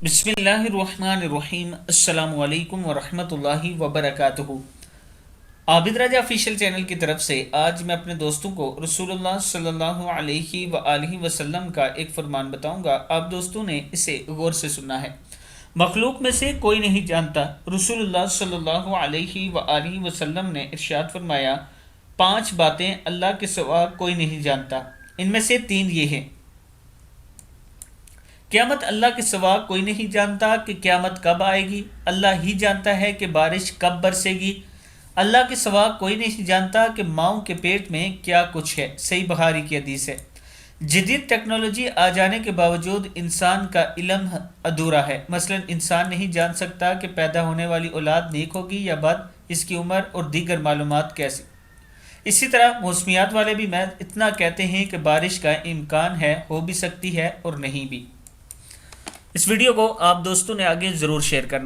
بسم اللہ الرحمن الرحیم۔ السلام علیکم ورحمۃ اللہ وبرکاتہ۔ عابد راجہ آفیشیل چینل کی طرف سے آج میں اپنے دوستوں کو رسول اللہ صلی اللہ علیہ وآلہ وسلم کا ایک فرمان بتاؤں گا۔ آپ دوستوں نے اسے غور سے سننا ہے۔ مخلوق میں سے کوئی نہیں جانتا، رسول اللہ صلی اللہ علیہ وآلہ وسلم نے ارشاد فرمایا، 5 باتیں اللہ کے سوا کوئی نہیں جانتا، ان میں سے 3 یہ ہیں۔ قیامت اللہ کے سوا کوئی نہیں جانتا کہ قیامت کب آئے گی، اللہ ہی جانتا ہے کہ بارش کب برسے گی۔ اللہ کے سوا کوئی نہیں جانتا کہ ماؤں کے پیٹ میں کیا کچھ ہے، صحیح بخاری کی حدیث ہے۔ جدید ٹیکنالوجی آ جانے کے باوجود انسان کا علم ادھورا ہے۔ مثلا انسان نہیں جان سکتا کہ پیدا ہونے والی اولاد نیک ہوگی یا بد، اس کی عمر اور دیگر معلومات کیسی۔ اسی طرح موسمیات والے بھی محض اتنا کہتے ہیں کہ بارش کا امکان ہے، ہو بھی سکتی ہے اور نہیں بھی۔ اس ویڈیو کو آپ دوستوں نے آگے ضرور شیئر کرنا ہے۔